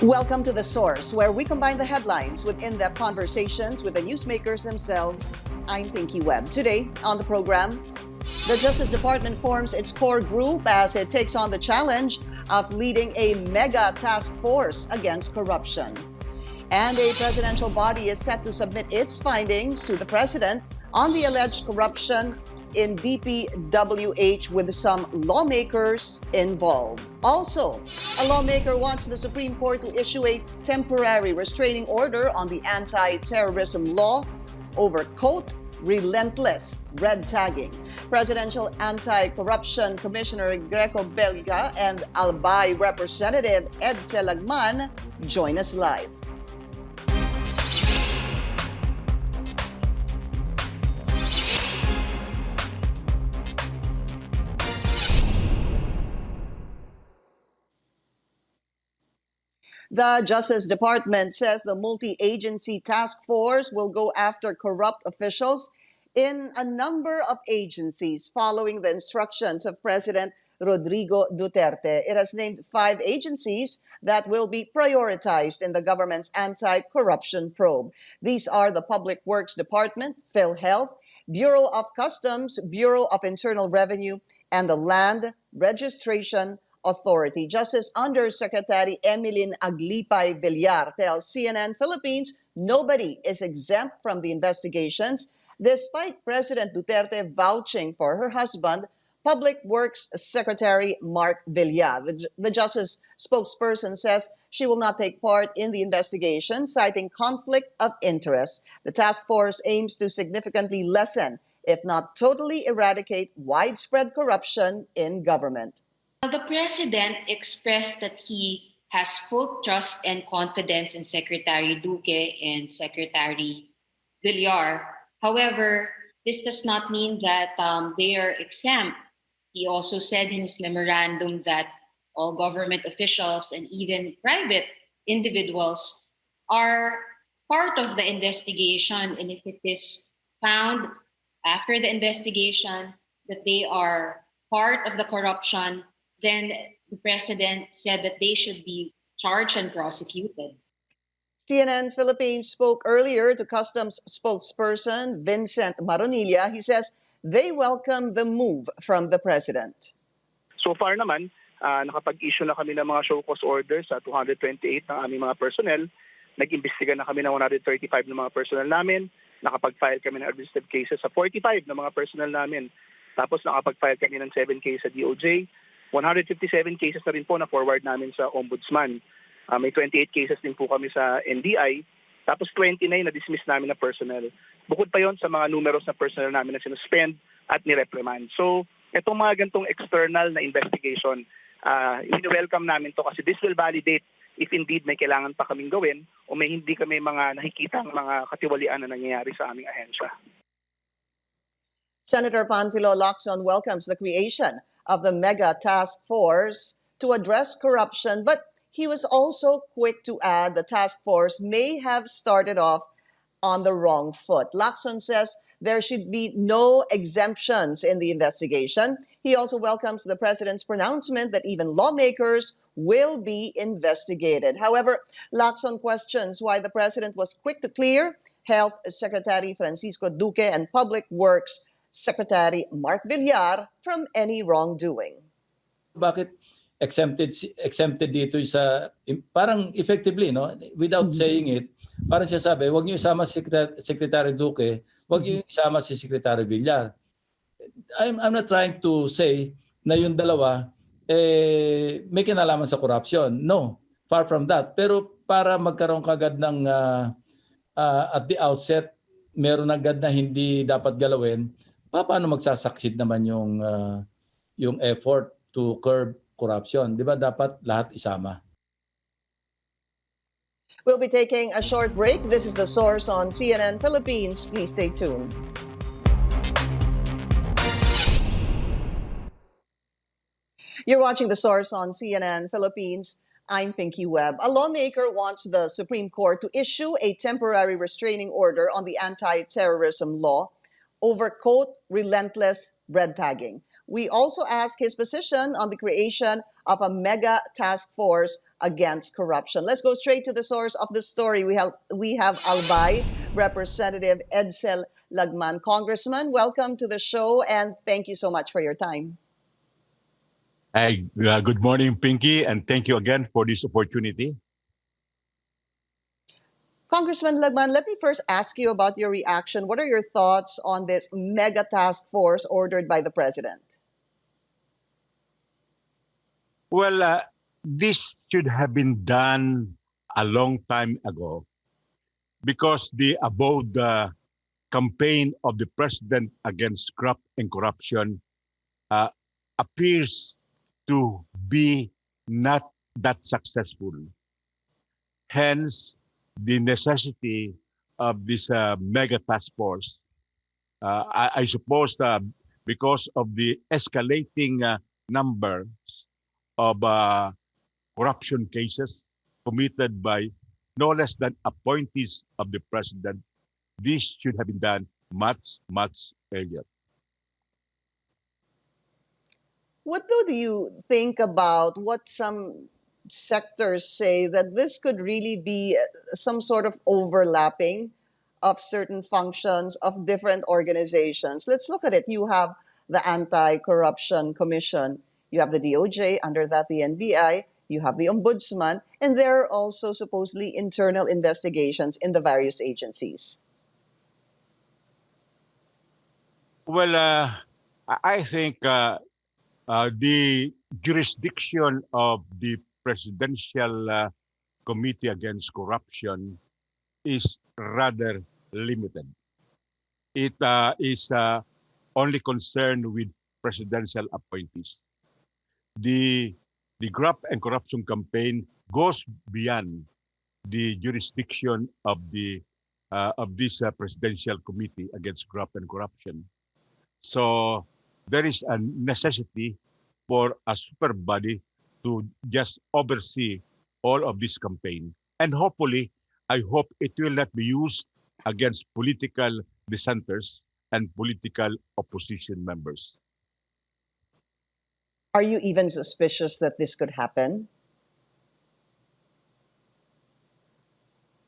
Welcome to The Source, where we combine the headlines with in-depth conversations with the newsmakers themselves. I'm Pinky Webb. Today on the program, the Justice Department forms its core group as it takes on the challenge of leading a mega task force against corruption. And a presidential body is set to submit its findings to the president on the alleged corruption in DPWH with some lawmakers involved. Also, a lawmaker wants the Supreme Court to issue a temporary restraining order on the anti-terrorism law over, quote, relentless red tagging. Presidential Anti-Corruption Commissioner Greco Belga and Albay Representative Edcel Lagman join us live. The Justice Department says the multi-agency task force will go after corrupt officials in a number of agencies following the instructions of President Rodrigo Duterte. It has named 5 agencies that will be prioritized in the government's anti-corruption probe. These are the Public Works Department, PhilHealth, Bureau of Customs, Bureau of Internal Revenue, and the Land Registration Authority. Justice Undersecretary Emilyn Aglipay Villar tells CNN Philippines nobody is exempt from the investigations, despite President Duterte vouching for her husband, Public Works Secretary Mark Villar. The Justice spokesperson says she will not take part in the investigation, citing conflict of interest. The task force aims to significantly lessen, if not totally eradicate, widespread corruption in government. The President expressed that he has full trust and confidence in Secretary Duque and Secretary Villar. However, this does not mean that they are exempt. He also said in his memorandum that all government officials and even private individuals are part of the investigation. And if it is found after the investigation that they are part of the corruption, then the president said that they should be charged and prosecuted. CNN Philippines spoke earlier to Customs spokesperson Vincent Maronilla. He says they welcome the move from the president. So far naman, nakapag-issue na kami ng mga show cause orders sa 228 ng aming mga personnel. Nag-imbestiga na kami ng 135 ng mga personnel namin. Nakapag-file kami ng administrative cases sa 45 ng mga personnel namin. Tapos nakapag-file kami ng 7 cases sa DOJ. 157 cases na rin po na forward namin sa Ombudsman. May 28 cases din po kami sa NBI. Tapos 29 na dismiss namin na personnel. Bukod pa yon sa mga numerous na personnel namin na sinuspend at nireprimand. So, itong mga gantong external na investigation, welcome namin to kasi this will validate if indeed may kailangan pa kaming gawin o may hindi kami mga nakikitang mga katiwalian na nangyayari sa aming ahensya. Senator Panfilo Lacson welcomes the creation of the mega task force to address corruption, but he was also quick to add the task force may have started off on the wrong foot. Lacson says there should be no exemptions in the investigation. He also welcomes the president's pronouncement that even lawmakers will be investigated. However, Lacson questions why the president was quick to clear Health Secretary Francisco Duque and Public Works Secretary Mark Villar from any wrongdoing. Bakit exempted dito sa parang effectively, no, without saying it, parang siya sabi, wag niyo isama si Secretary Duque, wag niyo isama si Secretary Villar. I'm not trying to say na yung dalawa may kinalaman sa corruption. No, far from that. Pero para magkaroon kagad ng at the outset, meron agad na hindi dapat galawin, paano magsasucceed naman yung effort to curb corruption? Di ba dapat lahat isama? We'll be taking a short break. This is The Source on CNN Philippines. Please stay tuned. You're watching The Source on CNN Philippines. I'm Pinky Webb. A lawmaker wants the Supreme Court to issue a temporary restraining order on the anti-terrorism law over, quote, relentless red tagging. We also ask his position on the creation of a mega task force against corruption. Let's go straight to the source of the story. We have Albay, Representative Edcel Lagman. Congressman, welcome to the show and thank you so much for your time. Hi, good morning, Pinky, and thank you again for this opportunity. Congressman Lagman, let me first ask you about your reaction. What are your thoughts on this mega task force ordered by the president? Well, this should have been done a long time ago because the above the campaign of the president against corrupt and corruption appears to be not that successful. Hence, the necessity of this mega task force. I suppose because of the escalating numbers of corruption cases committed by no less than appointees of the president, this should have been done much, much earlier. What do you think about what some sectors say that this could really be some sort of overlapping of certain functions of different organizations? Let's look at it. You have the Anti-Corruption Commission, you have the DOJ, under that the NBI, you have the Ombudsman, and there are also supposedly internal investigations in the various agencies. Well, I think the jurisdiction of the Presidential Committee Against Corruption is rather limited. It is only concerned with presidential appointees. The graft and corruption campaign goes beyond the jurisdiction of this Presidential Committee Against Graft and Corruption. So there is a necessity for a super body to just oversee all of this campaign. And hopefully, I hope it will not be used against political dissenters and political opposition members. Are you even suspicious that this could happen?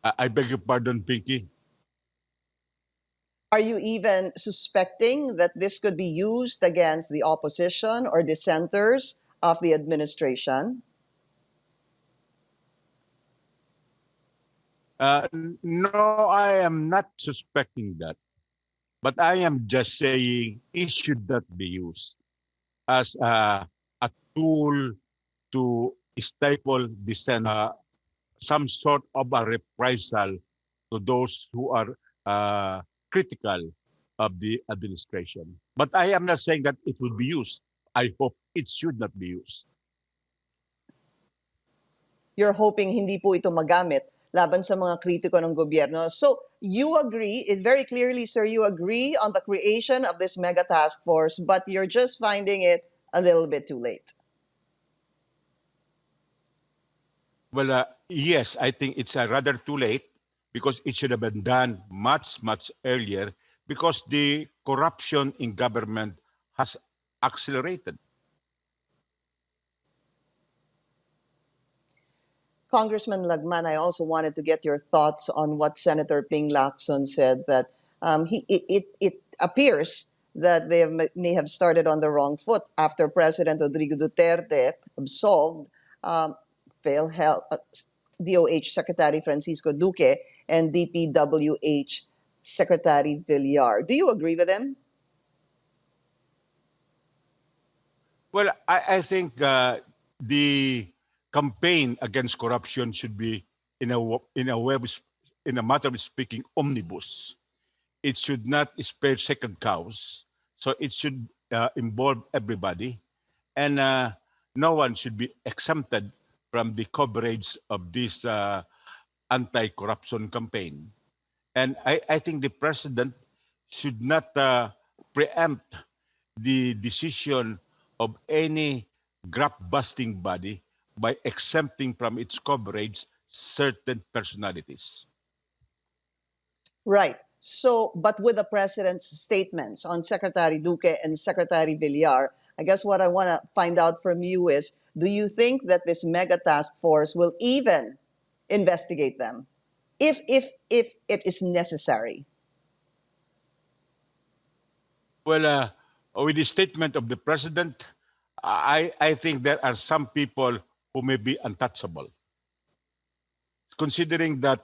I beg your pardon, Pinky. Are you even suspecting that this could be used against the opposition or dissenters of the administration? No, I am not suspecting that. But I am just saying it should not be used as a tool to stifle dissent, some sort of a reprisal to those who are critical of the administration. But I am not saying that it will be used. I hope it should not be used. You're hoping hindi po ito magamit laban sa mga kritiko ng gobyerno. So you agree, very clearly, sir, you agree on the creation of this mega task force, but you're just finding it a little bit too late. Well, yes, I think it's rather too late because it should have been done much, much earlier because the corruption in government has accelerated. Congressman Lagman, I also wanted to get your thoughts on what Senator Ping Lacson said, that it appears that they may have started on the wrong foot after President Rodrigo Duterte absolved DOH Secretary Francisco Duque and DPWH Secretary Villar. Do you agree with them? Well, I think the campaign against corruption should be, in a matter of speaking, omnibus. It should not spare second cows. So it should involve everybody. And no one should be exempted from the coverage of this anti-corruption campaign. And I think the president should not preempt the decision of any graft-busting body by exempting from its coverage certain personalities. Right. So, but with the president's statements on Secretary Duque and Secretary Villar, I guess what I want to find out from you is, do you think that this mega task force will even investigate them if it is necessary? Well, with the statement of the president, I think there are some people who may be untouchable. Considering that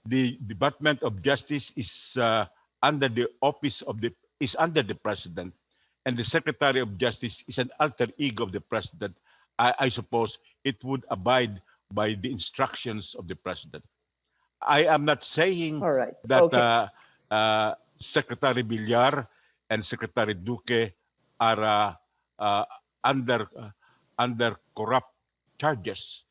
the Department of Justice is under the office of under the president, and the Secretary of Justice is an alter ego of the president, I suppose it would abide by the instructions of the president. I am not saying All right. that Okay. Secretary Villar and Secretary Duque are under corrupt charges.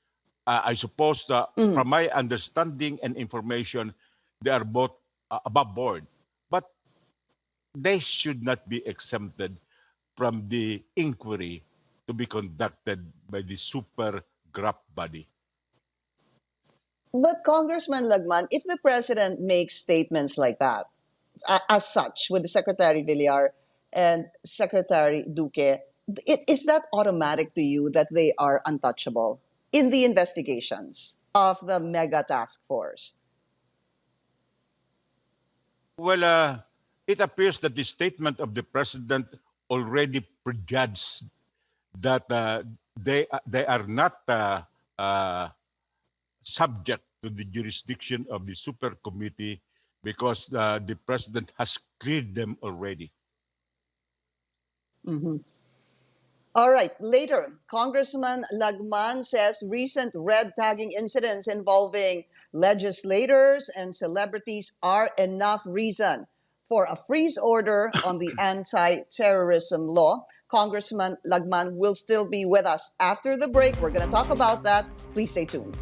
I suppose, from my understanding and information, they are both above board, but they should not be exempted from the inquiry to be conducted by the super graft body. But Congressman Lagman, if the president makes statements like that, as such, with the Secretary Villar and Secretary Duque, is that automatic to you that they are untouchable in the investigations of the mega task force? Well, it appears that the statement of the president already prejudged that they are not subject to the jurisdiction of the super committee because the president has cleared them already. Mm-hmm. All right. Later, Congressman Lagman says recent red tagging incidents involving legislators and celebrities are enough reason for a freeze order on the anti-terrorism law. Congressman Lagman will still be with us after the break. We're going to talk about that. Please stay tuned.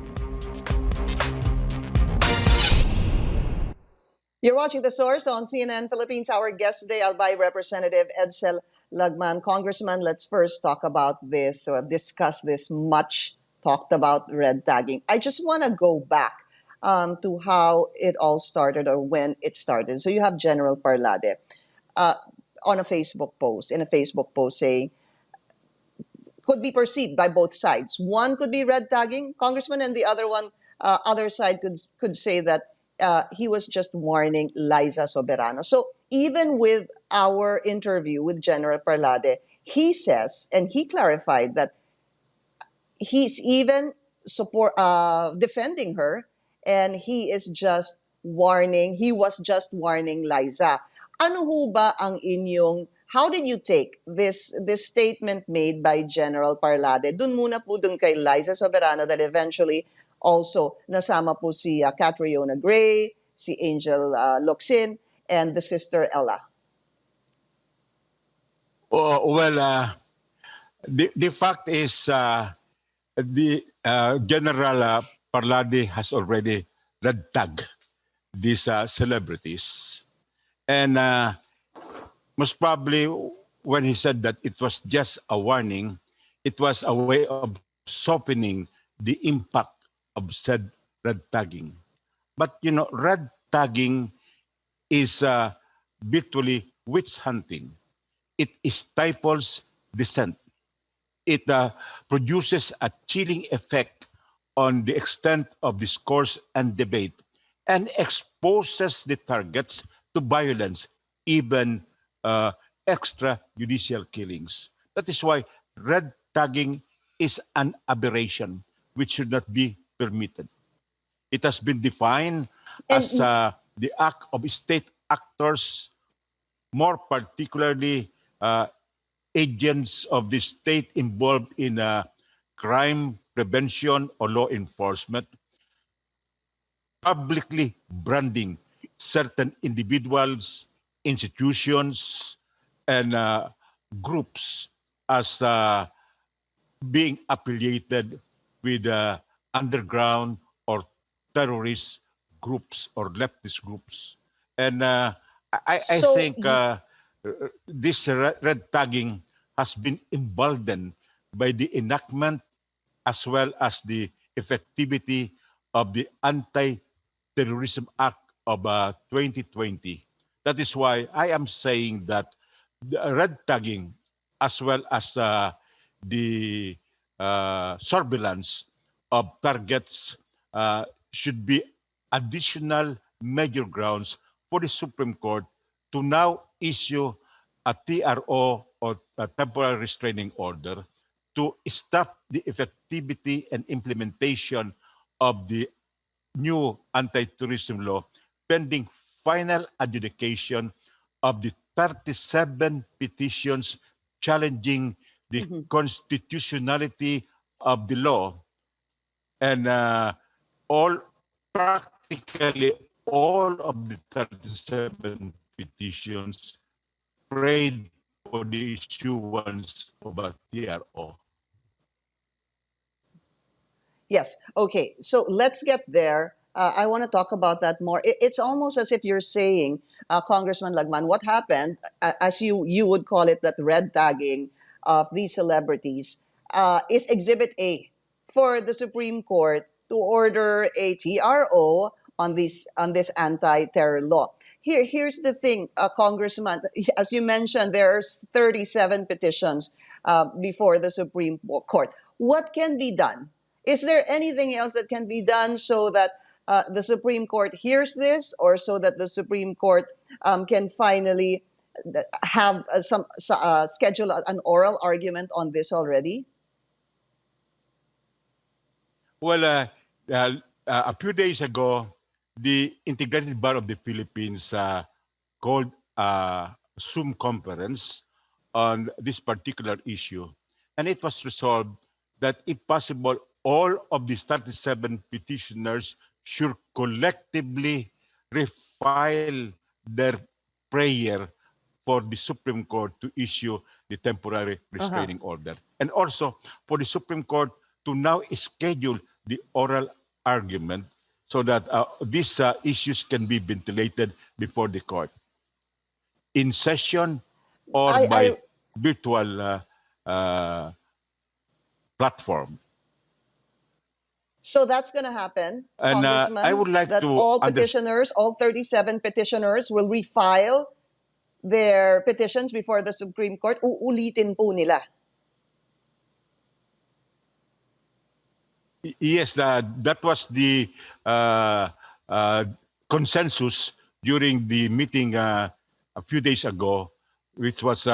You're watching The Source on CNN Philippines. Our guest today, Albay Representative Edcel Lagman. Congressman, let's first talk about this or discuss this much talked about red tagging. I just want to go back to how it all started or when it started. So you have General Parlade in a Facebook post saying, could be perceived by both sides. One could be red tagging, Congressman, and the other side could say that he was just warning Liza Soberano. So even with our interview with General Parlade, he says, and he clarified that he's even defending her, and he was just warning Liza. Ano ho ba ang how did you take this statement made by General Parlade? Dun muna po dun kay Liza Soberano that eventually also nasama po si Catriona Gray, si Angel Locsin, and the sister Ella. The fact is the General Parlade has already red tagged these celebrities. And most probably when he said that it was just a warning, it was a way of softening the impact of said red tagging. But, red tagging is virtually witch hunting. It stifles dissent. It produces a chilling effect on the extent of discourse and debate and exposes the targets to violence, even extrajudicial killings. That is why red tagging is an aberration which should not be permitted. It has been defined as the act of state actors, more particularly agents of the state involved in crime prevention or law enforcement, publicly branding certain individuals, institutions, and groups as being affiliated with underground or terrorist groups or leftist groups. And I think this red tagging has been emboldened by the enactment as well as the effectivity of the Anti-Terrorism Act of 2020. That is why I am saying that the red tagging as well as the surveillance of targets should be additional major grounds for the Supreme Court to now issue a TRO, or a temporary restraining order, to stop the effectivity and implementation of the new anti-terrorism law pending final adjudication of the 37 petitions challenging the constitutionality of the law, and practically all of the 37 petitions prayed for the issuance of a TRO. Yes. Okay. So let's get there. I want to talk about that more. It's almost as if you're saying, Congressman Lagman, what happened, as you would call it, that red tagging of these celebrities, is Exhibit A for the Supreme Court to order a TRO on this anti-terror law. Here's the thing, Congressman. As you mentioned, there's 37 petitions before the Supreme Court. What can be done? Is there anything else that can be done so that the Supreme Court hears this, or so that the Supreme Court can finally have schedule an oral argument on this already? Well, a few days ago, the Integrated Bar of the Philippines called a Zoom conference on this particular issue. And it was resolved that, if possible, all of these 37 petitioners should collectively refile their prayer for the Supreme Court to issue the temporary restraining order. And also for the Supreme Court to now schedule the oral argument so that these issues can be ventilated before the court in session or by virtual platform. So that's going to happen, And Congressman, I would like that to all petitioners, all 37 petitioners will refile their petitions before the Supreme Court. Uulitin po nila. Yes, that was the consensus during the meeting a few days ago, which was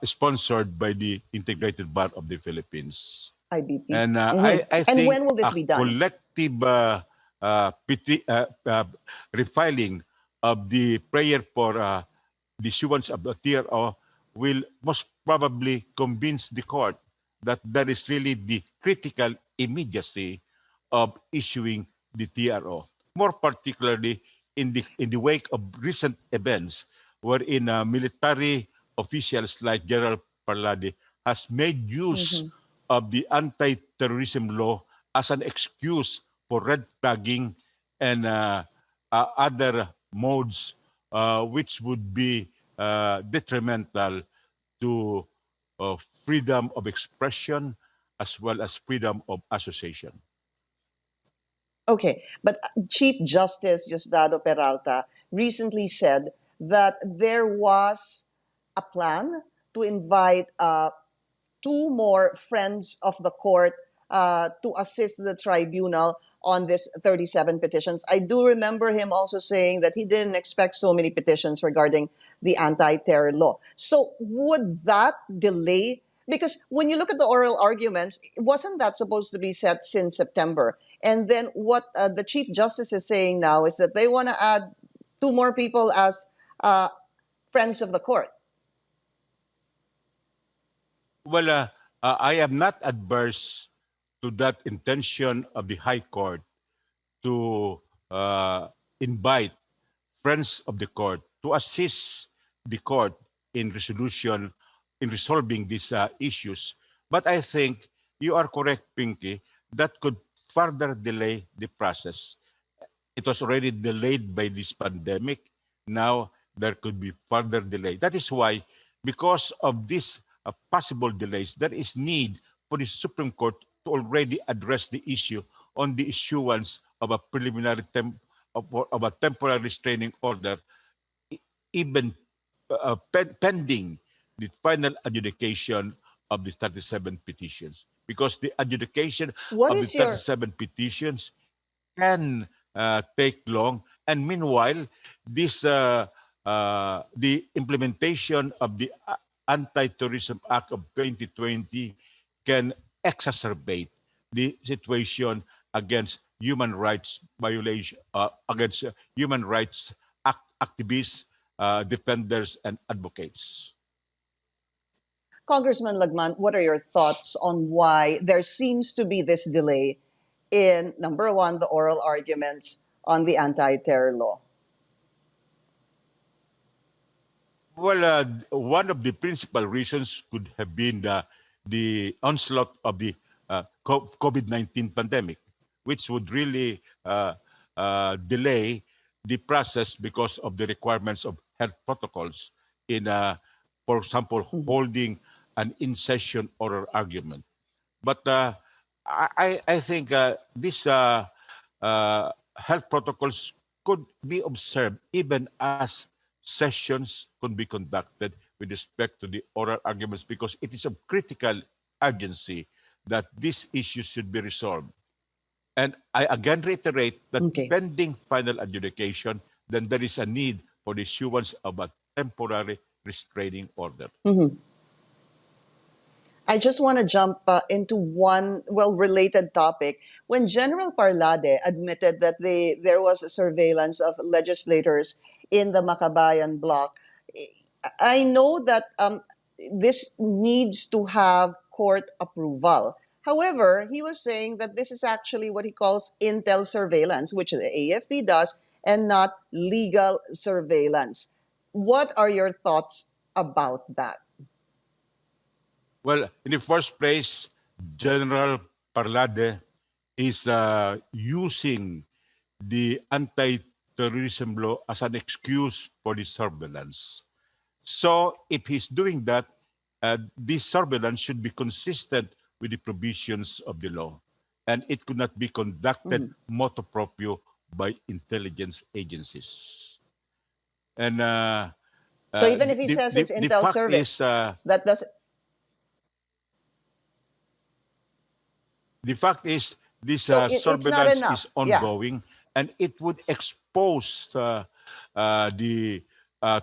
sponsored by the Integrated Bar of the Philippines. IBP. And I And think when will this be done? Collective refiling of the prayer for the issuance of the TRO will most probably convince the court that that is really the critical immediacy of issuing the TRO. More particularly in the wake of recent events wherein military officials like General Parlade has made use of the anti-terrorism law as an excuse for red tagging and other modes which would be detrimental to freedom of expression as well as freedom of association. Okay, but Chief Justice Diosdado Peralta recently said that there was a plan to invite two more friends of the court to assist the tribunal on this 37 petitions. I do remember him also saying that he didn't expect so many petitions regarding the anti-terror law. So would that delay? Because when you look at the oral arguments, wasn't that supposed to be set since September? And then what the Chief Justice is saying now is that they want to add two more people as friends of the court. Well, I am not adverse to that intention of the High Court to invite friends of the court to assist the court in resolving these issues. But I think you are correct, Pinky, that could further delay the process. It was already delayed by this pandemic. Now there could be further delay. That is why, because of these possible delays, there is need for the Supreme Court to already address the issue on the issuance of a preliminary of a temporary restraining order, even pending the final adjudication of the 37 petitions, because the adjudication What of the is your 37 petitions can take long, and meanwhile, this the implementation of the Anti-Terrorism Act of 2020 can exacerbate the situation against human rights violation, against human rights activists, defenders, and advocates. Congressman Lagman, what are your thoughts on why there seems to be this delay in, number one, the oral arguments on the anti-terror law? Well, one of the principal reasons could have been the onslaught of the COVID-19 pandemic, which would really delay the process because of the requirements of health protocols in, for example, holding an in-session oral argument. But I think these health protocols could be observed even as sessions could be conducted with respect to the oral arguments, because it is of critical urgency that these issues should be resolved. And I again reiterate that pending final adjudication, then there is a need for the issuance of a temporary restraining order. I just want to jump into one, related topic. When General Parlade admitted that there was a surveillance of legislators in the Makabayan bloc, I know that this needs to have court approval. However, he was saying that this is actually what he calls intel surveillance, which the AFP does, and not legal surveillance. What are your thoughts about that? Well, in the first place, General Parlade is using the anti-terrorism law as an excuse for the surveillance. So if he's doing that, this surveillance should be consistent with the provisions of the law, and it could not be conducted motu proprio by intelligence agencies. And so even if he says it's intel service, that doesn't. The fact is, this So surveillance is ongoing, and it would expose the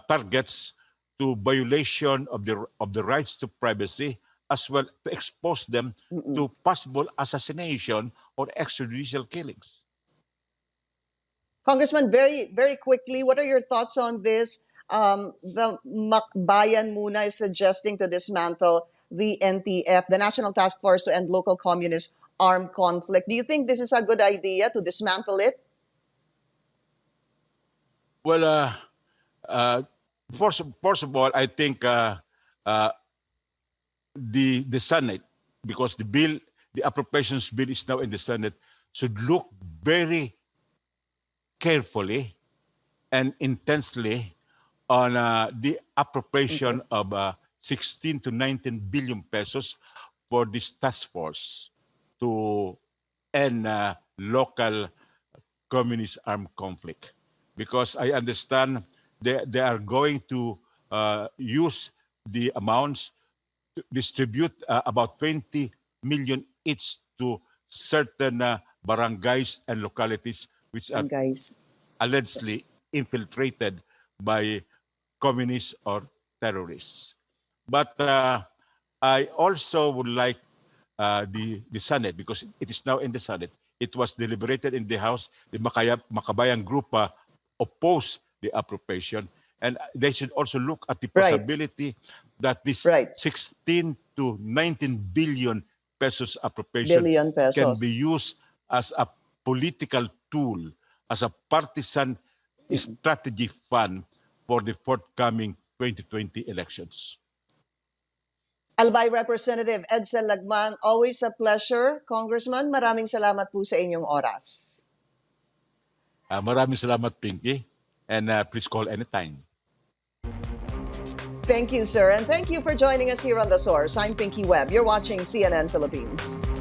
targets to violation of the rights to privacy, as well to expose them to possible assassination or extrajudicial killings. Congressman, very, very quickly, what are your thoughts on this? The Makbayan Muna is suggesting to dismantle the NTF, the National Task Force to End Local Communist Armed Conflict. Do you think this is a good idea to dismantle it? Well, first of all, I think the Senate, because the appropriations bill is now in the Senate, should look very carefully and intensely on the appropriation of 16 to 19 billion pesos for this task force to end local communist armed conflict. Because I understand they are going to use the amounts to distribute about 20 million each to certain barangays and localities which are allegedly infiltrated by communists or terrorists. But I also would like the Senate, because it is now in the Senate. It was deliberated in the House. The Makabayan group opposed the appropriation, and they should also look at the possibility that this 16 to 19 billion pesos appropriation can be used as a political tool, as a partisan strategy fund for the forthcoming 2020 elections. Albay Representative Edcel Lagman, always a pleasure. Congressman, maraming salamat po sa inyong oras. Maraming salamat, Pinky, and please call anytime. Thank you, sir, and thank you for joining us here on The Source. I'm Pinky Webb. You're watching CNN Philippines.